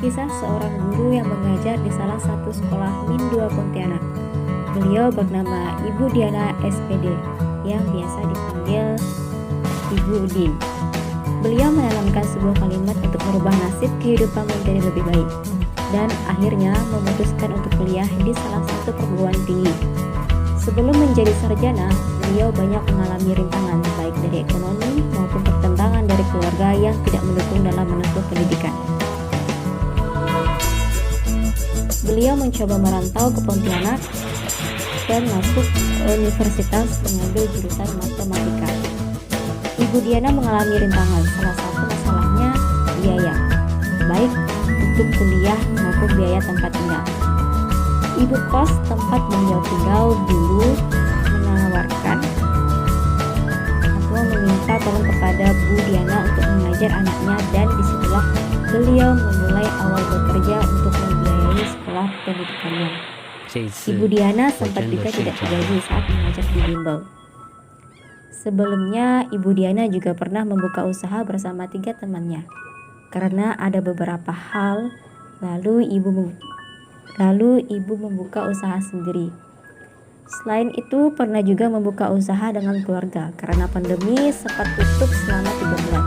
Kisah seorang guru yang mengajar di salah satu sekolah Min 2 Pontianak. Beliau bernama Ibu Diana SPD yang biasa dipanggil Ibu Udin. Beliau menanamkan sebuah kalimat untuk merubah nasib kehidupan menjadi lebih baik dan akhirnya memutuskan untuk kuliah di salah satu perguruan tinggi. Sebelum menjadi sarjana, beliau banyak mengalami rintangan baik dari ekonomi maupun pertentangan dari keluarga yang tidak mendukung dalam menempuh pendidikan. Beliau mencoba merantau ke Pontianak dan masuk universitas mengambil jurusan matematika. Ibu Diana mengalami rintangan, salah satu masalahnya biaya, baik untuk kuliah maupun biaya tempat tinggal. Ibu kos tempat beliau tinggal dulu menawarkan atau meminta tolong kepada Bu Diana untuk mengajar anaknya, dan disitulah beliau memulai awal bekerja untuk membiayai sekolah pendidikannya. Ibu Diana sempat juga tidak digaji saat mengajar di bimbel. Sebelumnya, Ibu Diana juga pernah membuka usaha bersama 3 temannya. Karena ada beberapa hal, lalu ibu membuka usaha sendiri. Selain itu, pernah juga membuka usaha dengan keluarga karena pandemi sempat tutup selama 3 bulan.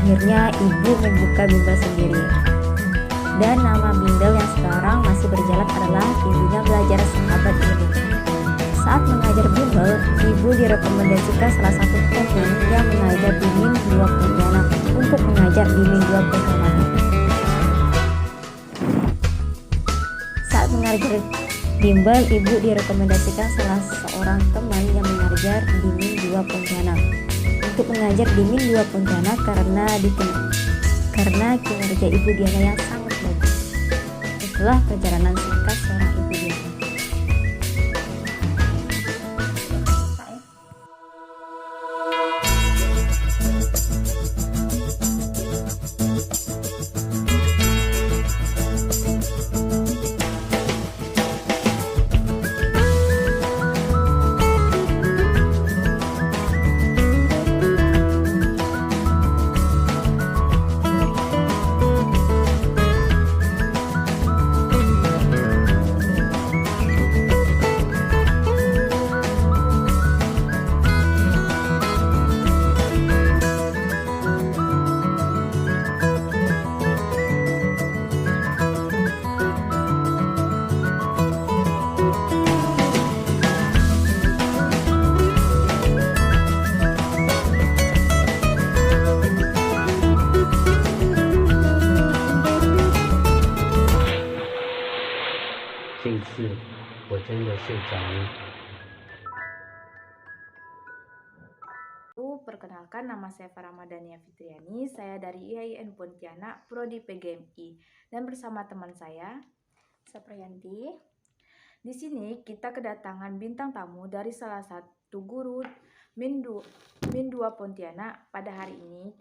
Akhirnya ibu membuka bimbel sendiri. Dan nama bimbel yang sekarang masih berjalan adalah Bimbingan Belajar Sahabat Ilmu. Saat mengajar bimbel, ibu direkomendasikan salah satu teman yang mengajar di Min 2 Pontianak untuk mengajar di Min 2 Pontianak. Saat mengajar bimbel, ibu direkomendasikan salah seorang teman yang mengajar di Min 2 Pontianak untuk mengajar di Min 2 Pontianak karena kinerja Ibu Diana yang sangat bagus. Itulah perjalanan singkat seorang Ibu Diana. Perkenalkan, nama saya Farah Madania Fitriani, saya dari IAIN Pontianak, Prodi PGMI, dan bersama teman saya, Sapriyanti. Di sini kita kedatangan bintang tamu dari salah satu guru Min 2 Pontianak. Pada hari ini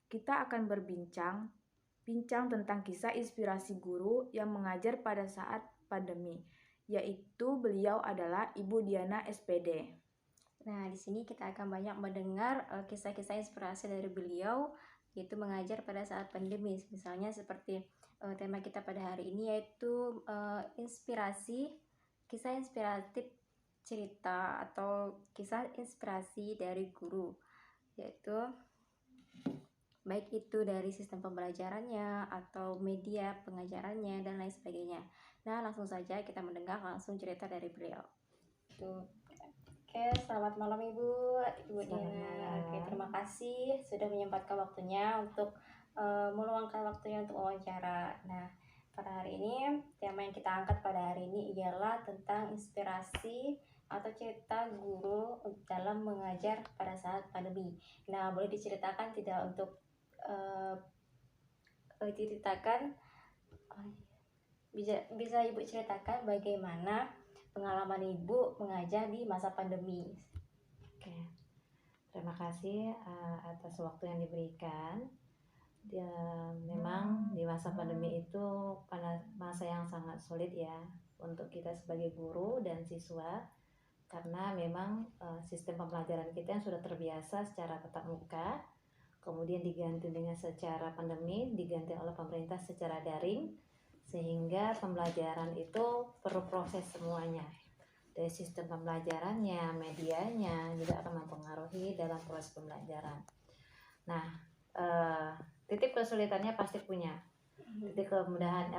kita akan berbincang tentang kisah inspirasi guru yang mengajar pada saat pandemi, yaitu beliau adalah Ibu Diana SPD. Nah, di sini kita akan banyak mendengar kisah-kisah inspirasi dari beliau, yaitu mengajar pada saat pandemi. Misalnya seperti tema kita pada hari ini, yaitu kisah inspiratif cerita atau kisah inspirasi dari guru, yaitu baik itu dari sistem pembelajarannya atau media pengajarannya dan lain sebagainya. Nah, langsung saja kita mendengar langsung cerita dari beliau. Oke, selamat malam Ibu Diana. Oke, terima kasih sudah menyempatkan waktunya untuk meluangkan waktunya untuk wawancara. Nah, pada hari ini tema yang kita angkat pada hari ini ialah tentang inspirasi atau cerita guru dalam mengajar pada saat pandemi. Nah, boleh diceritakan tidak untuk bisa Ibu ceritakan bagaimana pengalaman Ibu mengajar di masa pandemi? Oke, terima kasih atas waktu yang diberikan. Memang di masa pandemi itu pada masa yang sangat sulit ya untuk kita sebagai guru dan siswa, karena memang sistem pembelajaran kita yang sudah terbiasa secara tatap muka, kemudian diganti dengan secara pandemi, diganti oleh pemerintah secara daring, sehingga pembelajaran itu perlu proses semuanya. Dari sistem pembelajarannya, medianya juga akan mempengaruhi dalam proses pembelajaran. Nah, titik kesulitannya pasti punya. Titik kemudahan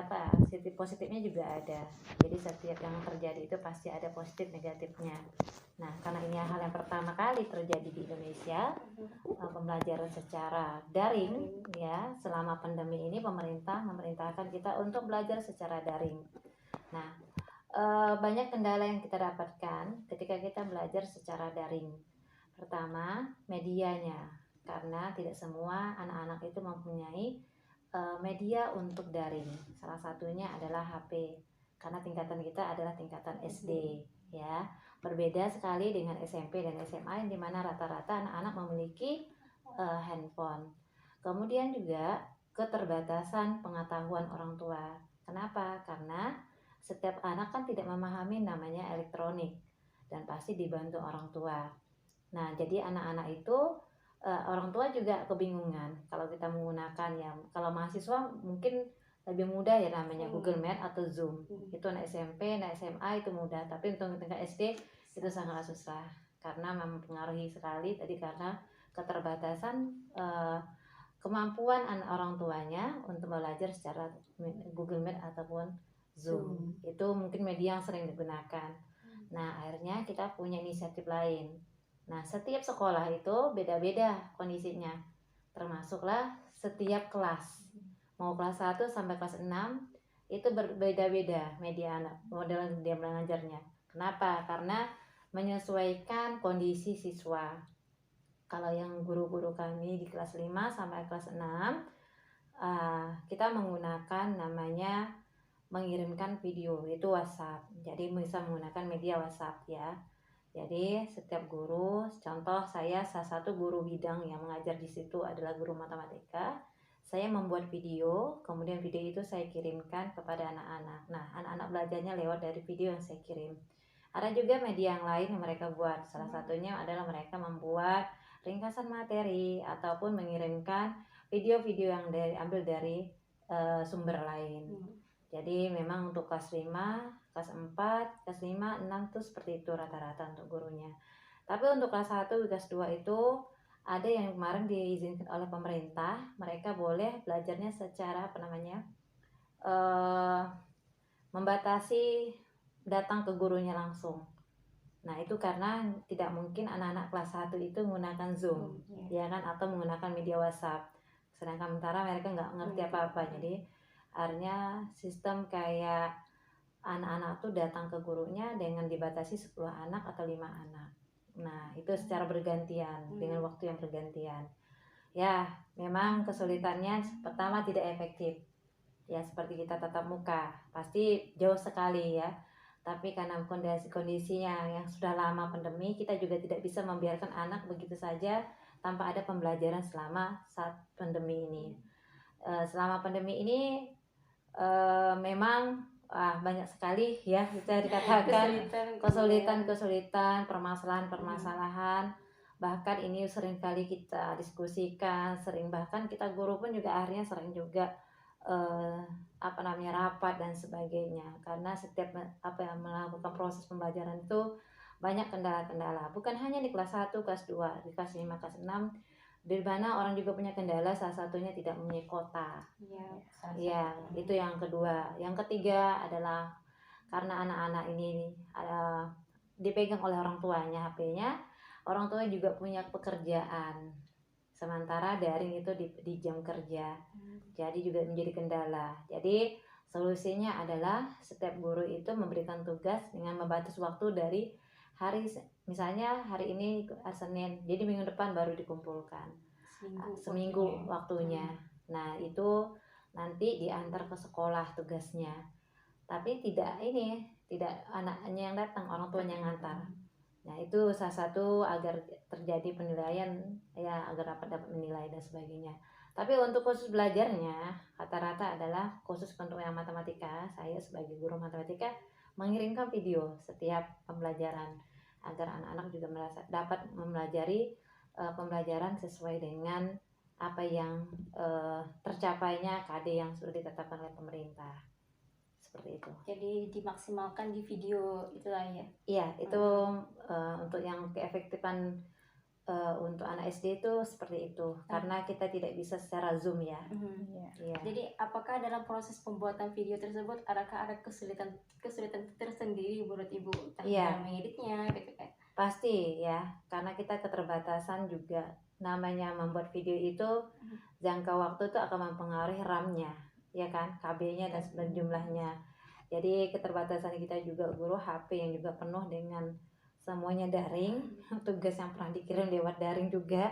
titik positifnya juga ada. Jadi setiap yang terjadi itu pasti ada positif negatifnya. Nah, karena ini hal yang pertama kali terjadi di Indonesia, pembelajaran secara daring ya, selama pandemi ini pemerintah memerintahkan kita untuk belajar secara daring. Nah, banyak kendala yang kita dapatkan ketika kita belajar secara daring. Pertama, medianya, karena tidak semua anak-anak itu mempunyai media untuk daring. Salah satunya adalah HP, karena tingkatan kita adalah tingkatan SD ya. Berbeda sekali dengan SMP dan SMA yang dimana rata-rata anak-anak memiliki handphone. Kemudian juga keterbatasan pengetahuan orang tua. Kenapa? Karena setiap anak kan tidak memahami namanya elektronik dan pasti dibantu orang tua. Nah, jadi anak-anak itu orang tua juga kebingungan kalau kita menggunakan ya. Kalau mahasiswa mungkin lebih mudah ya, namanya Google Meet atau Zoom. Itu anak SMP, anak SMA itu mudah, tapi untuk tingkat SD itu sangat susah karena mempengaruhi sekali tadi karena keterbatasan kemampuan orang tuanya untuk belajar secara Google Meet ataupun Zoom. Itu mungkin media yang sering digunakan. Nah, akhirnya kita punya inisiatif lain. Nah, setiap sekolah itu beda-beda kondisinya. Termasuklah setiap kelas. Mau kelas 1 sampai kelas 6 itu berbeda-beda media model dia belajarnya. Kenapa? Karena menyesuaikan kondisi siswa. Kalau yang guru-guru kami di kelas 5 sampai kelas 6 kita menggunakan namanya mengirimkan video, itu WhatsApp. Jadi bisa menggunakan media WhatsApp ya. Jadi setiap guru, contoh saya salah satu guru bidang yang mengajar di situ adalah guru matematika. Saya membuat video, kemudian video itu saya kirimkan kepada anak-anak. Nah, anak-anak belajarnya lewat dari video yang saya kirim. Ada juga media yang lain yang mereka buat. Salah satunya adalah mereka membuat ringkasan materi ataupun mengirimkan video-video yang diambil dari sumber lain. Jadi memang untuk kelas 5, kelas 4, kelas 5, 6 tuh seperti itu rata-rata untuk gurunya. Tapi untuk kelas 1, kelas 2 itu ada yang kemarin diizinkan oleh pemerintah, mereka boleh belajarnya secara membatasi datang ke gurunya langsung. Nah, itu karena tidak mungkin anak-anak kelas 1 itu menggunakan Zoom, ya kan, atau menggunakan media WhatsApp. Sedangkan sementara mereka nggak ngerti apa-apa. Jadi akhirnya sistem kayak anak-anak tuh datang ke gurunya dengan dibatasi 10 anak atau 5 anak. Nah, itu secara bergantian dengan waktu yang bergantian. Ya, memang kesulitannya pertama tidak efektif. Ya, seperti kita tatap muka, pasti jauh sekali ya. Tapi karena kondisinya yang sudah lama pandemi, kita juga tidak bisa membiarkan anak begitu saja tanpa ada pembelajaran selama saat pandemi ini. Selama pandemi ini memang banyak sekali ya bisa dikatakan kesulitan, permasalahan. Bahkan ini sering kali kita diskusikan, bahkan kita guru pun juga akhirnya sering juga rapat dan sebagainya, karena setiap melakukan proses pembelajaran itu banyak kendala-kendala, bukan hanya di kelas 1, kelas 2, di kelas 5, kelas 6, di mana orang juga punya kendala, salah satunya tidak mempunyai kota. Ya, itu yang kedua. Yang ketiga adalah karena anak-anak ini dipegang oleh orang tuanya HP-nya, orang tua juga punya pekerjaan. Sementara daring itu di jam kerja. Jadi juga menjadi kendala. Jadi solusinya adalah setiap guru itu memberikan tugas dengan membatasi waktu dari hari, misalnya hari ini hari Senin, jadi minggu depan baru dikumpulkan seminggu waktunya. Nah, itu nanti diantar ke sekolah tugasnya, tapi tidak anaknya yang datang, orang tuanya yang ngantar. Nah, itu salah satu agar terjadi penilaian ya, agar dapat menilai dan sebagainya. Tapi untuk khusus belajarnya rata-rata adalah khusus untuk yang matematika, saya sebagai guru matematika mengirimkan video setiap pembelajaran agar anak-anak juga dapat mempelajari pembelajaran sesuai dengan apa yang tercapainya KD yang sudah ditetapkan oleh pemerintah. Seperti itu. Jadi dimaksimalkan di video itulah ya. Iya, itu untuk yang keefektifan untuk anak SD itu seperti itu. Karena kita tidak bisa secara Zoom ya. Iya. Iya. Jadi apakah dalam proses pembuatan video tersebut adakah ada kesulitan tersendiri menurut Ibu? Iya. Dalam mengeditnya gitu kan? Pasti ya, karena kita keterbatasan juga. Namanya membuat video itu jangka waktu itu akan mempengaruhi RAM-nya, ya kan, KB-nya dan jumlahnya. Jadi keterbatasan kita juga guru, HP yang juga penuh dengan semuanya daring, tugas yang pernah dikirim lewat daring juga.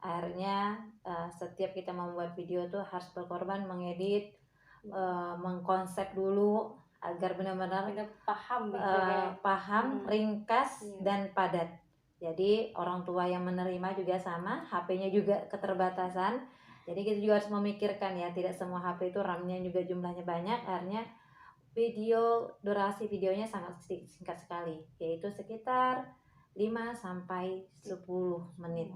Akhirnya setiap kita membuat video tuh harus berkorban mengedit, mengkonsep dulu agar benar-benar paham gitu ya. paham, ringkas dan padat. Jadi orang tua yang menerima juga sama, HP-nya juga keterbatasan. Jadi kita juga harus memikirkan ya, tidak semua HP itu RAM-nya juga jumlahnya banyak. Akhirnya durasi videonya sangat singkat sekali, yaitu sekitar 5 sampai 10 menit.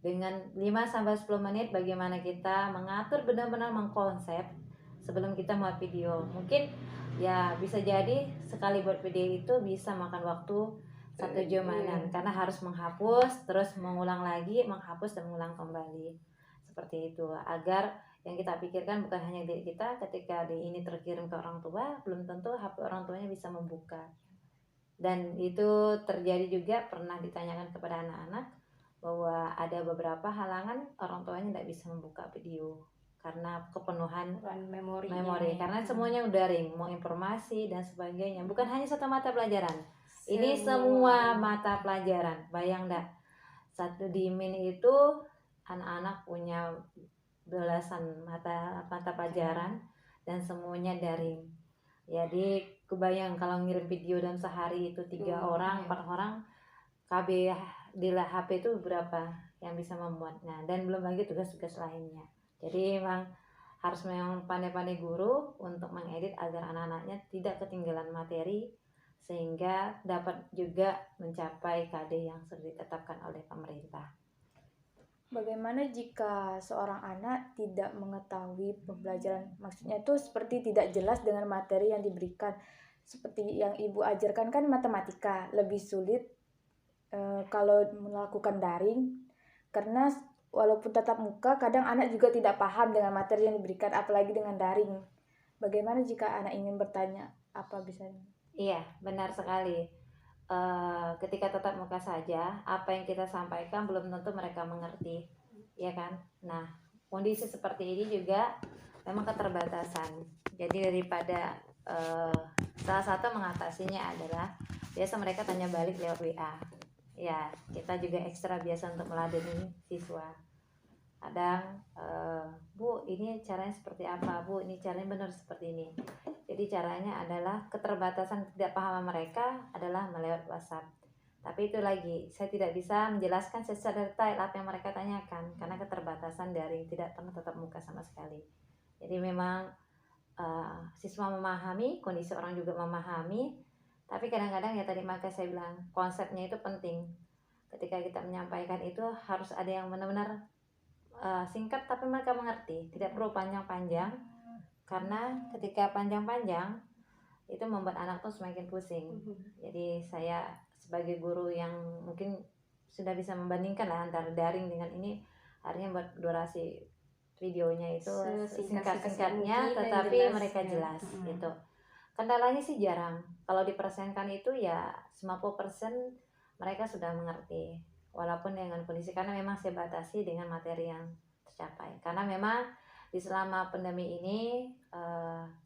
Dengan 5 sampai 10 menit bagaimana kita mengatur benar-benar mengkonsep sebelum kita membuat video. Mungkin ya bisa jadi sekali buat video itu bisa makan waktu 1 jam-an, karena harus menghapus terus mengulang lagi, menghapus dan mengulang kembali. Seperti itu, agar yang kita pikirkan bukan hanya diri kita. Ketika ini terkirim ke orang tua, belum tentu HP orang tuanya bisa membuka. Dan itu terjadi juga, pernah ditanyakan kepada anak-anak bahwa ada beberapa halangan orang tuanya tidak bisa membuka video karena kepenuhan memori, karena semuanya udah daring, mau informasi dan sebagainya. Bukan hanya satu mata pelajaran, ini semua mata pelajaran. Bayang enggak, satu di Min itu anak-anak punya belasan mata pelajaran dan semuanya daring. Jadi kebayang kalau ngirim video dalam sehari itu 3 orang, 4 orang, KB di HP itu berapa yang bisa membuatnya, dan belum lagi tugas-tugas lainnya. Jadi memang pandai-pandai guru untuk mengedit agar anak-anaknya tidak ketinggalan materi, sehingga dapat juga mencapai KD yang sudah ditetapkan oleh pemerintah. Bagaimana jika seorang anak tidak mengetahui pembelajaran, maksudnya itu seperti tidak jelas dengan materi yang diberikan? Seperti yang Ibu ajarkan kan matematika, lebih sulit kalau melakukan daring, karena walaupun tatap muka kadang anak juga tidak paham dengan materi yang diberikan, apalagi dengan daring. Bagaimana jika anak ingin bertanya, apa bisa? Iya, benar sekali. Ketika tatap muka saja, apa yang kita sampaikan belum tentu mereka mengerti, ya kan? Nah, kondisi seperti ini juga memang keterbatasan. Jadi daripada salah satu mengatasinya adalah biasa mereka tanya balik lewat WA. Ya, kita juga ekstra biasa untuk meladeni siswa. Kadang, Bu, ini caranya seperti apa? Bu, ini caranya benar seperti ini. Jadi caranya adalah keterbatasan tidak paham mereka adalah melewat WhatsApp. Tapi itu lagi, saya tidak bisa menjelaskan secara detail apa yang mereka tanyakan karena keterbatasan daring, tidak pernah tatap muka sama sekali. Jadi memang siswa memahami, kondisi orang juga memahami, tapi kadang-kadang ya tadi maka saya bilang konsepnya itu penting. Ketika kita menyampaikan itu harus ada yang benar-benar singkat tapi mereka mengerti, tidak perlu panjang-panjang, karena ketika panjang-panjang itu membuat anak tuh semakin pusing. Jadi saya sebagai guru yang mungkin sudah bisa membandingkan lah antara daring dengan ini, akhirnya buat durasi videonya itu singkat-singkatnya tetapi jelas, mereka jelas gitu. Kendalanya sih jarang, kalau dipersenkan itu ya 50% mereka sudah mengerti, walaupun dengan kondisi, karena memang saya batasi dengan materi yang tercapai. Karena memang di selama pandemi ini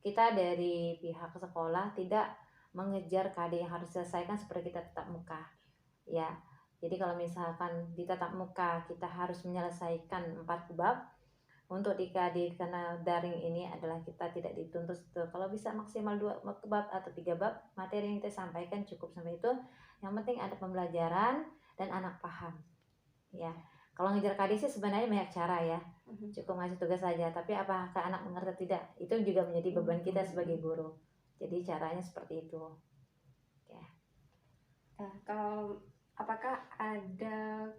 kita dari pihak sekolah tidak mengejar KD yang harus diselesaikan seperti kita tatap muka. Ya, jadi kalau misalkan di tatap muka kita harus menyelesaikan 4 bab, untuk di KD karena daring ini adalah kita tidak dituntut kalau bisa maksimal 2 bab atau 3 bab materi yang kita sampaikan, cukup sampai itu. Yang penting ada pembelajaran dan anak paham. Ya, kalau ngejar KD sih sebenarnya banyak cara ya. Cukup ngasih tugas saja, tapi apakah anak mengerti tidak? Itu juga menjadi beban kita sebagai guru. Jadi caranya seperti itu. Ya. Nah, kalau apakah ada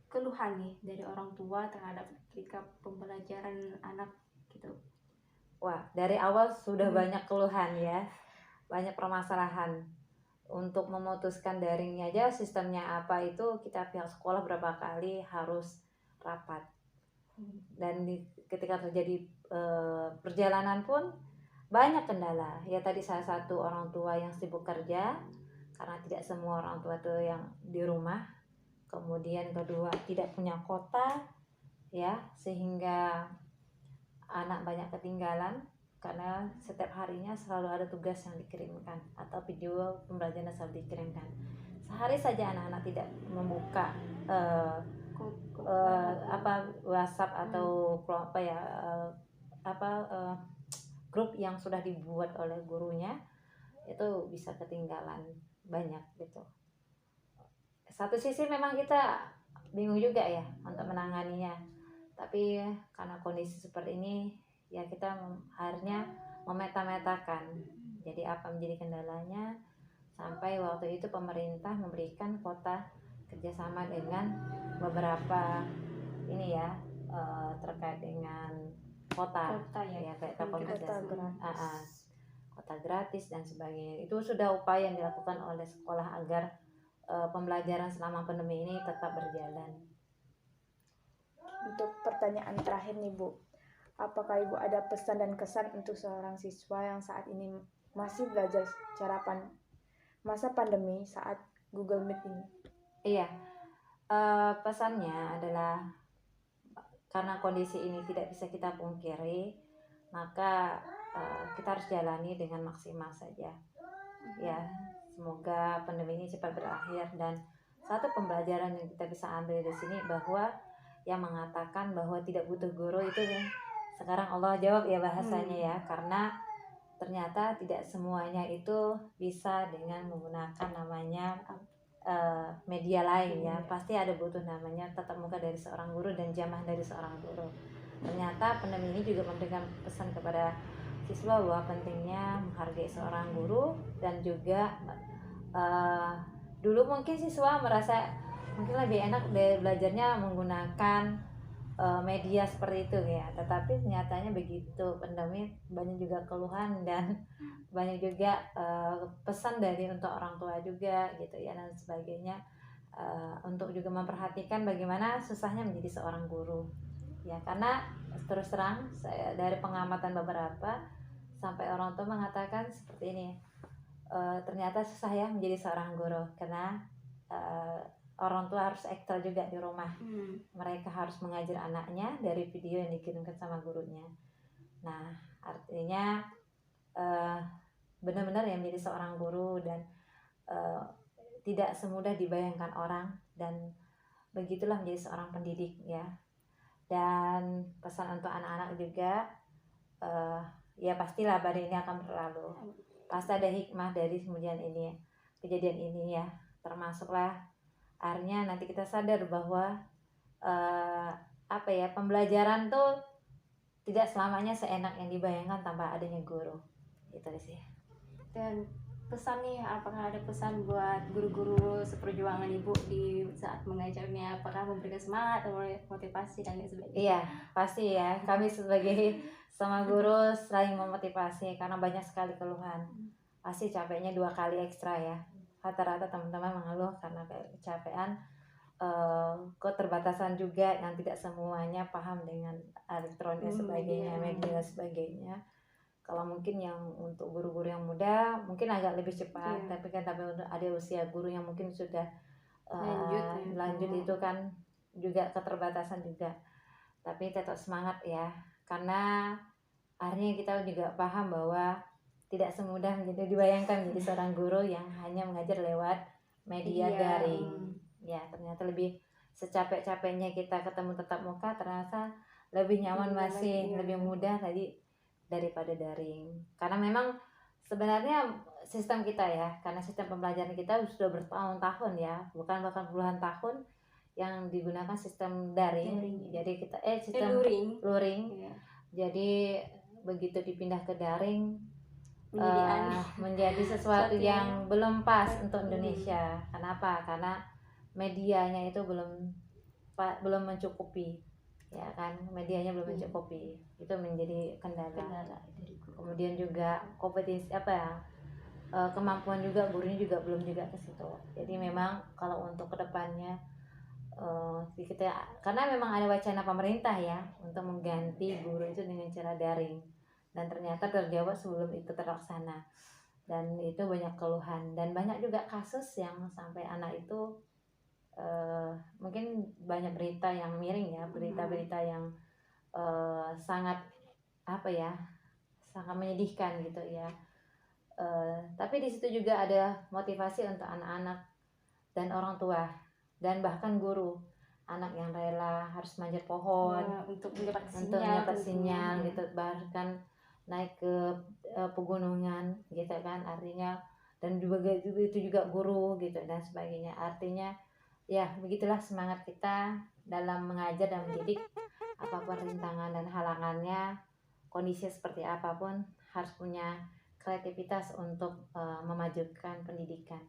keluhan keluhan nih dari orang tua terhadap ketika pembelajaran anak gitu? Wah, dari awal sudah banyak keluhan ya, banyak permasalahan. Untuk memutuskan daringnya aja sistemnya apa itu kita pihak sekolah berapa kali harus rapat. Dan ketika terjadi perjalanan pun banyak kendala. Ya tadi salah satu orang tua yang sibuk kerja karena tidak semua orang tua itu yang di rumah. Kemudian kedua tidak punya kota ya, sehingga anak banyak ketinggalan karena setiap harinya selalu ada tugas yang dikirimkan atau video pembelajaran yang selalu dikirimkan. Sehari saja anak-anak tidak membuka WhatsApp atau grup yang sudah dibuat oleh gurunya, itu bisa ketinggalan banyak gitu. Satu sisi memang kita bingung juga ya untuk menanganinya, tapi karena kondisi seperti ini ya kita akhirnya memeta-metakan jadi apa menjadi kendalanya, sampai waktu itu pemerintah memberikan kuota kerjasama dengan beberapa ini ya, terkait dengan kota ya kayak kota gratis dan sebagainya. Itu sudah upaya yang dilakukan oleh sekolah agar pembelajaran selama pandemi ini tetap berjalan. Untuk pertanyaan terakhir nih Bu, apakah Ibu ada pesan dan kesan untuk seorang siswa yang saat ini masih belajar secara masa pandemi saat Google Meet ini? Iya, pesannya adalah karena kondisi ini tidak bisa kita pungkiri, maka kita harus jalani dengan maksimal saja. Ya, semoga pandemi ini cepat berakhir. Dan satu pembelajaran yang kita bisa ambil di sini bahwa yang mengatakan bahwa tidak butuh guru itu sekarang Allah jawab ya bahasanya ya, karena ternyata tidak semuanya itu bisa dengan menggunakan namanya media lain ya. Pasti ada butuh namanya tatap muka dari seorang guru dan jamah dari seorang guru. Ternyata pandemi ini juga memberikan pesan kepada siswa bahwa pentingnya menghargai seorang guru, dan juga dulu mungkin siswa merasa mungkin lebih enak belajarnya menggunakan media seperti itu ya, tetapi nyatanya begitu pandemi banyak juga keluhan dan banyak juga pesan dari untuk orang tua juga gitu ya dan sebagainya, untuk juga memperhatikan bagaimana susahnya menjadi seorang guru ya. Karena terus terang saya dari pengamatan beberapa sampai orang tua mengatakan seperti ini, ternyata susah ya menjadi seorang guru karena orang tua harus ekstra juga di rumah. Mereka harus mengajar anaknya dari video yang dikirimkan sama gurunya. Nah, artinya benar-benar yang menjadi seorang guru dan tidak semudah dibayangkan orang, dan begitulah menjadi seorang pendidik ya. Dan pesan untuk anak-anak juga, ya pastilah badai ini akan berlalu. Pasti ada hikmah dari kemudian ini, kejadian ini ya. Termasuklah akhirnya nanti kita sadar bahwa pembelajaran tuh tidak selamanya seenak yang dibayangkan tanpa adanya guru. Itu sih. Dan pesan nih, apakah ada pesan buat guru-guru seperjuangan Ibu di saat mengajarnya? Apakah memberikan semangat atau motivasi dan lain sebagainya? Iya, pasti ya. Kami sebagai sama guru saling memotivasi karena banyak sekali keluhan. Pasti capeknya 2 kali ekstra ya. Rata-rata teman-teman mengeluh karena kecapean, keterbatasan juga yang tidak semuanya paham dengan elektronik dan sebagainya, media dan sebagainya. Kalau mungkin yang untuk guru-guru yang muda mungkin agak lebih cepat, tapi untuk ada usia guru yang mungkin sudah lanjut itu kan juga keterbatasan juga. Tapi tetap semangat ya, karena akhirnya kita juga paham bahwa tidak semudah menjadi dibayangkan menjadi seorang guru yang hanya mengajar lewat media daring. Ya, ternyata lebih secapek-capeknya kita ketemu tatap muka, ternyata lebih nyaman lebih mudah tadi daripada daring. Karena memang sebenarnya sistem kita ya, karena sistem pembelajaran kita sudah bertahun-tahun ya, bukan bahkan puluhan tahun yang digunakan sistem daring. Jadi kita sistem luring. Jadi begitu dipindah ke daring menjadi sesuatu yang belum pas untuk Indonesia. Kenapa? Karena medianya itu belum belum mencukupi, ya kan, medianya belum mencukupi, itu menjadi kendala. Kemudian juga kompetisi kemampuan juga gurunya juga belum juga ke situ. Jadi memang kalau untuk kedepannya kita, karena memang ada wacana pemerintah ya untuk mengganti guru itu dengan cara daring, dan ternyata terjawab sebelum itu terlaksana, dan itu banyak keluhan dan banyak juga kasus yang sampai anak itu mungkin banyak berita yang miring ya, berita-berita yang sangat sangat menyedihkan gitu ya. Tapi di situ juga ada motivasi untuk anak-anak dan orang tua dan bahkan guru, anak yang rela harus manjat pohon untuk mendapat sinyal gitu, bahkan naik ke pegunungan gitu kan, artinya, dan juga itu juga guru gitu dan sebagainya. Artinya ya begitulah semangat kita dalam mengajar dan mendidik, apapun rintangan dan halangannya, kondisi seperti apapun harus punya kreativitas untuk memajukan pendidikan.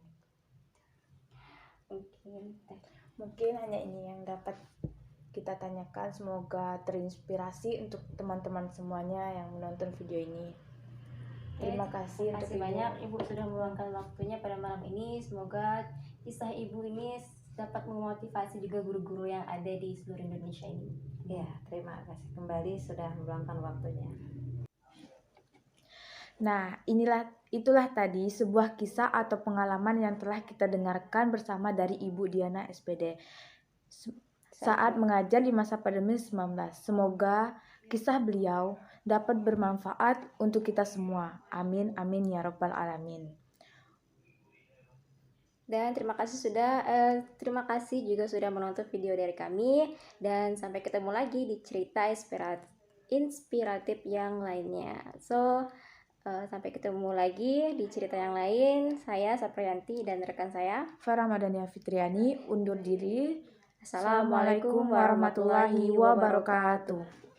Mungkin hanya ini yang dapat kita tanyakan. Semoga terinspirasi untuk teman-teman semuanya yang menonton video ini. Terima kasih untuk banyak Ibu sudah meluangkan waktunya pada malam ini. Semoga kisah Ibu ini dapat memotivasi juga guru-guru yang ada di seluruh Indonesia ini. Ya, terima kasih kembali sudah meluangkan waktunya. Nah, itulah tadi sebuah kisah atau pengalaman yang telah kita dengarkan bersama dari Ibu Diana SPD saat mengajar di masa pandemi 19. Semoga kisah beliau dapat bermanfaat untuk kita semua. Amin, amin ya rabbal alamin. Dan terima kasih juga sudah menonton video dari kami, dan sampai ketemu lagi di cerita inspiratif yang lainnya. Sampai ketemu lagi di cerita yang lain. Saya Sapriyanti dan rekan saya Farah Madania Fitriani undur diri. Assalamualaikum warahmatullahi wabarakatuh.